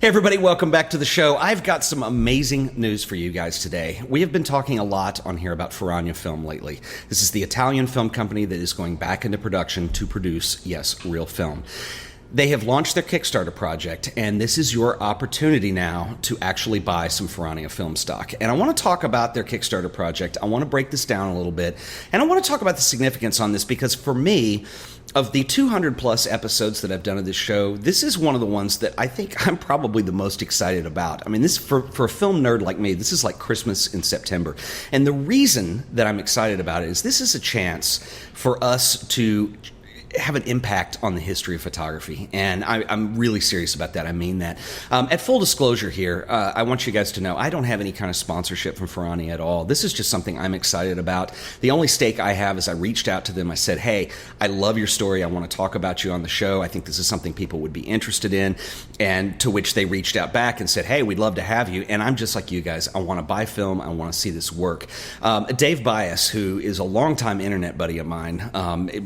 Hey everybody, welcome back to the show. I've got some amazing news for you guys today. We have been talking a lot on here about Ferrania Film lately. This is the Italian film company that is going back into production to produce, yes, real film. They have launched their Kickstarter project, and this is your opportunity now to actually buy some Ferrania film stock. And I want to talk about their Kickstarter project. I want to break this down a little bit, and I want to talk about the significance on this because for me, of the 200 plus episodes that I've done of this show, this is one of the ones that I think I'm probably the most excited about. I mean, this for a film nerd like me, this is like Christmas in September. And the reason that I'm excited about it is this is a chance for us to have an impact on the history of photography, and I'm really serious about that. I mean that. At full disclosure here, I want you guys to know I don't have any kind of sponsorship from Ferrania at all. This is just something I'm excited about. The only stake I have is I reached out to them. I said, hey, I love your story. I want to talk about you on the show. I think this is something people would be interested in, and to which they reached out back and said, hey, we'd love to have you. And I'm just like you guys. I want to buy film. I want to see this work. Dave Bias, who is a longtime internet buddy of mine,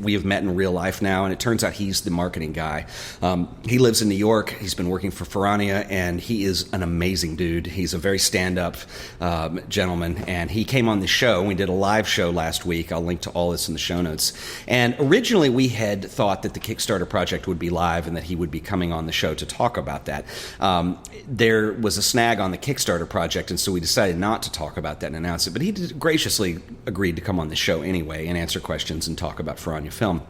we have met in real life now, and it turns out he's the marketing guy. He lives in New York. He's been working for Ferrania, and he is an amazing dude. He's a very stand-up gentleman, and he came on the show. We did a live show last week. I'll link to all this in the show notes. And originally, we had thought that the Kickstarter project would be live and that he would be coming on the show to talk about that. There was a snag on the Kickstarter project, and so we decided not to talk about that and announce it. But he graciously agreed to come on the show anyway and answer questions and talk about Ferrania Film.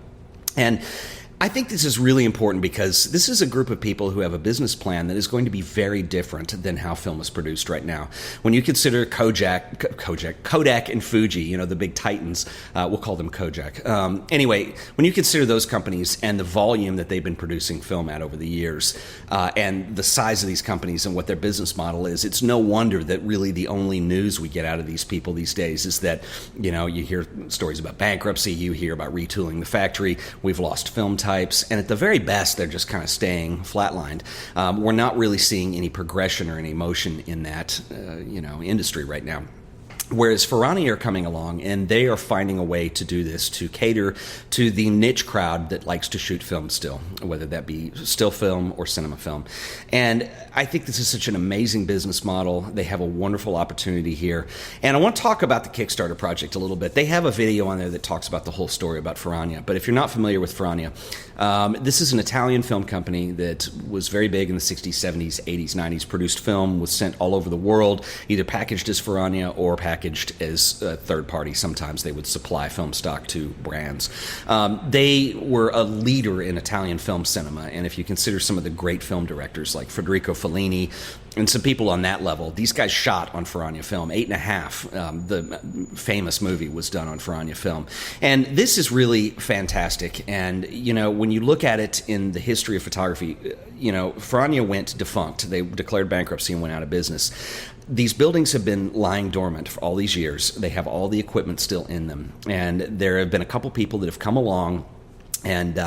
And I think this is really important because this is a group of people who have a business plan that is going to be very different than how film is produced right now. When you consider Kodak and Fuji, you know, the big titans, we'll call them Kojak. Anyway, when you consider those companies and the volume that they've been producing film at over the years, and the size of these companies and what their business model is, it's no wonder that really the only news we get out of these people these days is that, you know, you hear stories about bankruptcy, you hear about retooling the factory, we've lost film types, and at the very best, they're just kind of staying flatlined. We're not really seeing any progression or any motion in that, industry right now. Whereas Ferrania are coming along, and they are finding a way to do this to cater to the niche crowd that likes to shoot film still, whether that be still film or cinema film. And I think this is such an amazing business model. They have a wonderful opportunity here. And I want to talk about the Kickstarter project a little bit. They have a video on there that talks about the whole story about Ferrania. But if you're not familiar with Ferrania, this is an Italian film company that was very big in the 60s, 70s, 80s, 90s, produced film, was sent all over the world, either packaged as Ferrania or packaged as a third party. Sometimes they would supply film stock to brands. They were a leader in Italian film cinema, and if you consider some of the great film directors like Federico Fellini and some people on that level, these guys shot on Ferrania Film. 8.5, the famous movie, was done on Ferrania Film. And this is really fantastic. And, you know, when you look at it in the history of photography, you know, Ferrania went defunct. They declared bankruptcy and went out of business. These buildings have been lying dormant for all these years. They have all the equipment still in them. And there have been a couple people that have come along and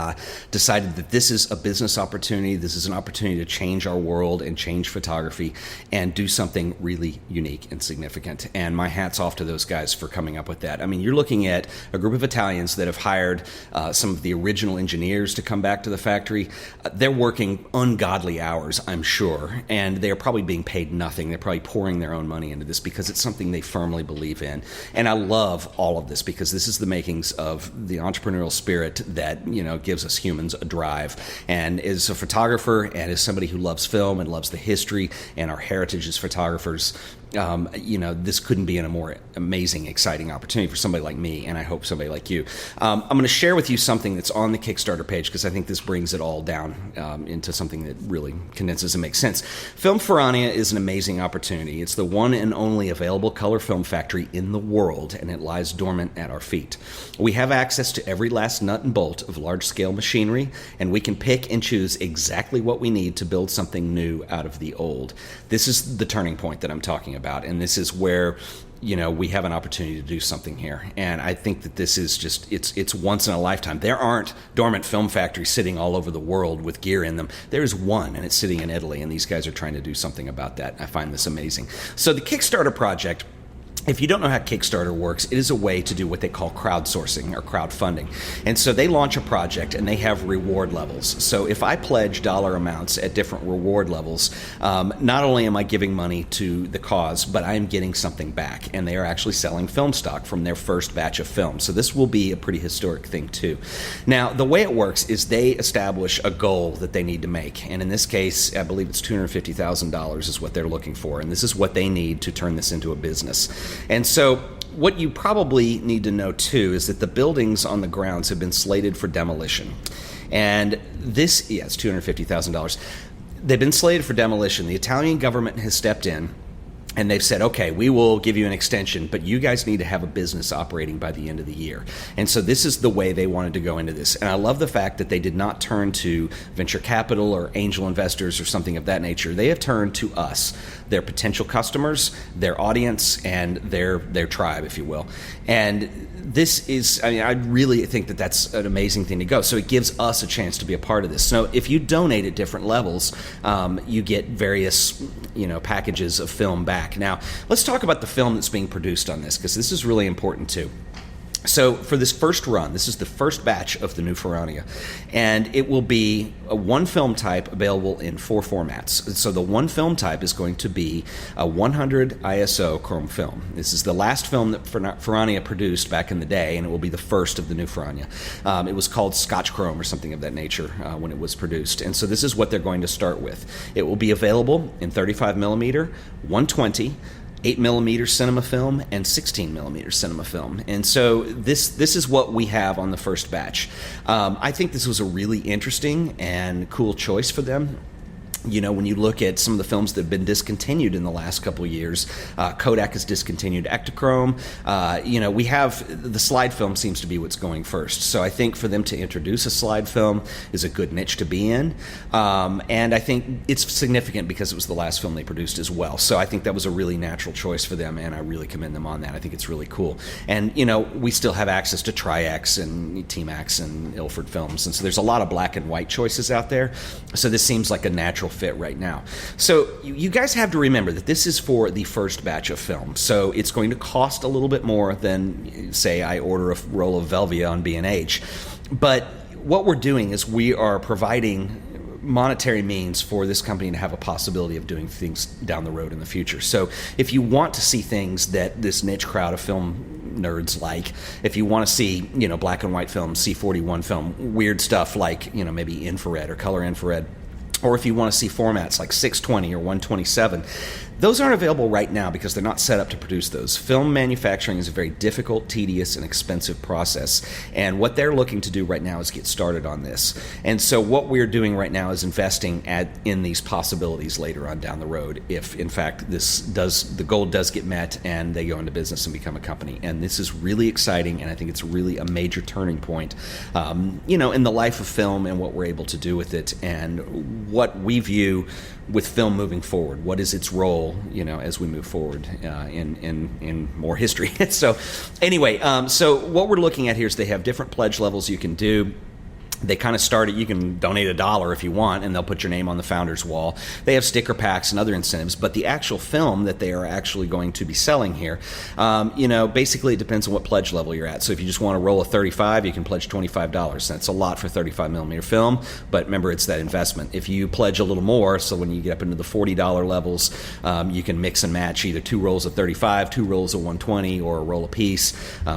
decided that this is a business opportunity. This is an opportunity to change our world and change photography and do something really unique and significant. And my hat's off to those guys for coming up with that. I mean, you're looking at a group of Italians that have hired some of the original engineers to come back to the factory. They're working ungodly hours, I'm sure, and they're probably being paid nothing. They're probably pouring their own money into this because it's something they firmly believe in. And I love all of this because this is the makings of the entrepreneurial spirit that, you know, gives us humans a drive. And as a photographer and as somebody who loves film and loves the history and our heritage as photographers, this couldn't be in a more amazing, exciting opportunity for somebody like me, and I hope somebody like you. I'm going to share with you something that's on the Kickstarter page because I think this brings it all down into something that really condenses and makes sense. Film Ferrania is an amazing opportunity. It's the one and only available color film factory in the world, and it lies dormant at our feet. We have access to every last nut and bolt of large-scale machinery, and we can pick and choose exactly what we need to build something new out of the old. This is the turning point that I'm talking about, and this is where, you know, we have an opportunity to do something here. And I think that this is just, it's once in a lifetime. There aren't dormant film factories sitting all over the world with gear in them. There's one, and it's sitting in Italy, and these guys are trying to do something about that. I find this amazing. So the Kickstarter project If you don't know how Kickstarter works, it is a way to do what they call crowdsourcing or crowdfunding. And so they launch a project and they have reward levels. So if I pledge dollar amounts at different reward levels, not only am I giving money to the cause, but I am getting something back. And they are actually selling film stock from their first batch of film. So this will be a pretty historic thing too. Now, the way it works is they establish a goal that they need to make. And in this case, I believe it's $250,000 is what they're looking for. And this is what they need to turn this into a business. And so what you probably need to know, too, is that the buildings on the grounds have been slated for demolition. And this, it's $250,000. They've been slated for demolition. The Italian government has stepped in, and they've said, okay, we will give you an extension, but you guys need to have a business operating by the end of the year. And so this is the way they wanted to go into this. And I love the fact that they did not turn to venture capital or angel investors or something of that nature. They have turned to us, their potential customers, their audience, and their tribe, if you will. And this is, I really think that that's an amazing thing to go. So it gives us a chance to be a part of this. So if you donate at different levels, you get various, packages of film back. Now, let's talk about the film that's being produced on this, because this is really important too. So for this first run, this is the first batch of the new Ferrania, and it will be a one film type available in 4 formats. So the one film type is going to be a 100 ISO chrome film. This is the last film that Ferrania produced back in the day, and it will be the first of the new Ferrania. It was called Scotchchrome or something of that nature when it was produced, and so this is what they're going to start with. It will be available in 35 millimeter, 120, 8mm cinema film, and 16mm cinema film. And so this is what we have on the first batch. I think this was a really interesting and cool choice for them. When you look at some of the films that have been discontinued in the last couple of years, Kodak has discontinued Ektachrome. We have the slide film seems to be what's going first. So I think for them to introduce a slide film is a good niche to be in. And I think it's significant because it was the last film they produced as well. So I think that was a really natural choice for them, and I really commend them on that. I think it's really cool. And, we still have access to Tri-X and T-Max and Ilford films. And so there's a lot of black and white choices out there. So this seems like a natural fit right now. So you guys have to remember that this is for the first batch of film. So it's going to cost a little bit more than, say, I order a roll of Velvia on B&H. But what we're doing is we are providing monetary means for this company to have a possibility of doing things down the road in the future. So if you want to see things that this niche crowd of film nerds like, if you want to see, black and white film, C41 film, weird stuff like, maybe infrared or color infrared, or if you want to see formats like 620 or 127, those aren't available right now because they're not set up to produce those. Film manufacturing is a very difficult, tedious, and expensive process, and what they're looking to do right now is get started on this. And so what we're doing right now is investing in these possibilities later on down the road if, in fact, the goal does get met and they go into business and become a company. And this is really exciting, and I think it's really a major turning point, in the life of film and what we're able to do with it and what we view with film moving forward. What is its role, as we move forward in more history. So anyway, so what we're looking at here is they have different pledge levels you can do. They kind of start at, you can donate $1 if you want, and they'll put your name on the founder's wall. They have sticker packs and other incentives, but the actual film that they are actually going to be selling here, basically it depends on what pledge level you're at. So if you just want to roll a 35, you can pledge $25. That's a lot for 35 millimeter film, but remember, it's that investment. If you pledge a little more, so when you get up into the $40 levels, you can mix and match either 2 rolls of 35, 2 rolls of 120, or a roll a piece.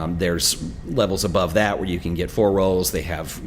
There's levels above that where you can get 4 rolls. They have,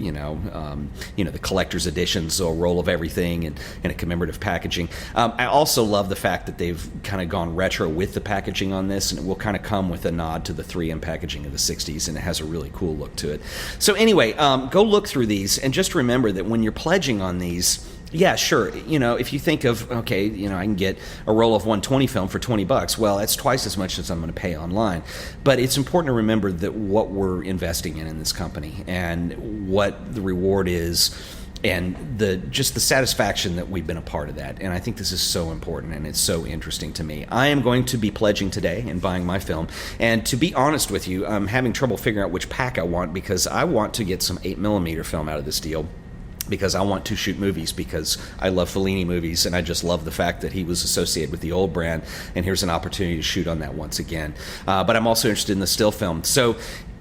the collector's editions, so a roll of everything and a commemorative packaging. I also love the fact that they've kind of gone retro with the packaging on this, and it will kind of come with a nod to the 3M packaging of the 60s, and it has a really cool look to it. So anyway, go look through these, and just remember that when you're pledging on these, yeah, sure. If you think of, okay, I can get a roll of 120 film for $20. Well, that's twice as much as I'm going to pay online. But it's important to remember that what we're investing in this company and what the reward is, and the satisfaction that we've been a part of that. And I think this is so important, and it's so interesting to me. I am going to be pledging today and buying my film. And to be honest with you, I'm having trouble figuring out which pack I want because I want to get some 8mm film out of this deal. because I want to shoot movies, because I love Fellini movies, and I just love the fact that he was associated with the old brand, and here's an opportunity to shoot on that once again. But I'm also interested in the still film. So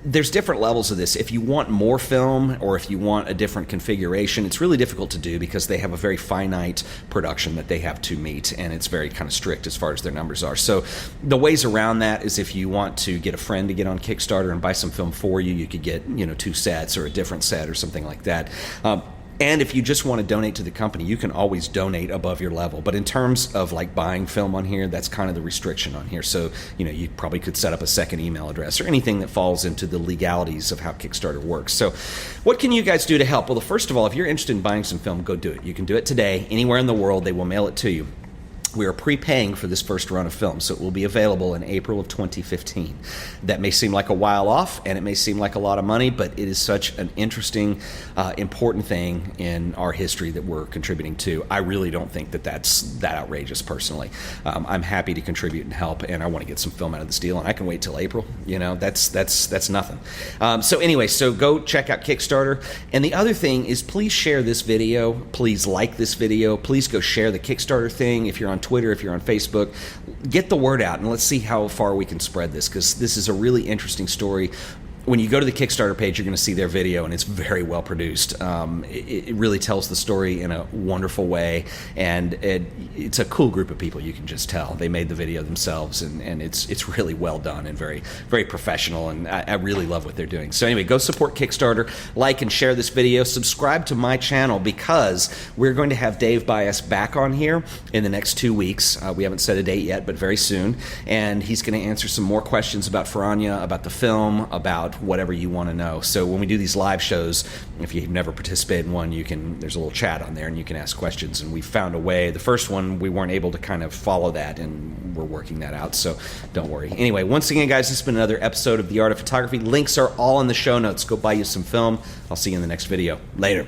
there's different levels of this. If you want more film, or if you want a different configuration, it's really difficult to do because they have a very finite production that they have to meet, and it's very kind of strict as far as their numbers are. So the ways around that is, if you want to get a friend to get on Kickstarter and buy some film for you, you could get 2 sets or a different set or something like that. And if you just want to donate to the company, you can always donate above your level. But in terms of like buying film on here, that's kind of the restriction on here. So, you probably could set up a second email address or anything that falls into the legalities of how Kickstarter works. So what can you guys do to help? Well, first of all, if you're interested in buying some film, go do it. You can do it today, anywhere in the world. They will mail it to you. We are prepaying for this first run of film, so it will be available in April of 2015. That may seem like a while off, and it may seem like a lot of money, but it is such an interesting, important thing in our history that we're contributing to. I really don't think that that's that outrageous, personally. I'm happy to contribute and help, and I want to get some film out of this deal, and I can wait till April. That's nothing. So anyway, so go check out Kickstarter. And the other thing is, please share this video. Please like this video. Please go share the Kickstarter thing. If you're on Twitter, if you're on Facebook, get the word out, and let's see how far we can spread this, because this is a really interesting story. When you go to the Kickstarter page, you're going to see their video, and it's very well produced. It really tells the story in a wonderful way, and it's a cool group of people. You can just tell they made the video themselves, and it's really well done and very, very professional, and I really love what they're doing. So anyway, go support Kickstarter, like and share this video, subscribe to my channel, because we're going to have Dave Bias back on here in the next 2 weeks. We haven't set a date yet, but very soon, and he's going to answer some more questions about Ferrania, about the film, about whatever you want to know. So when we do these live shows, if you've never participated in one, there's a little chat on there, and you can ask questions, and we found a way. The first one, we weren't able to kind of follow that, and we're working that out, so don't worry. Anyway, once again, guys, this has been another episode of The Art of Photography. Links are all in the show notes. Go buy you some film. I'll see you in the next video. Later.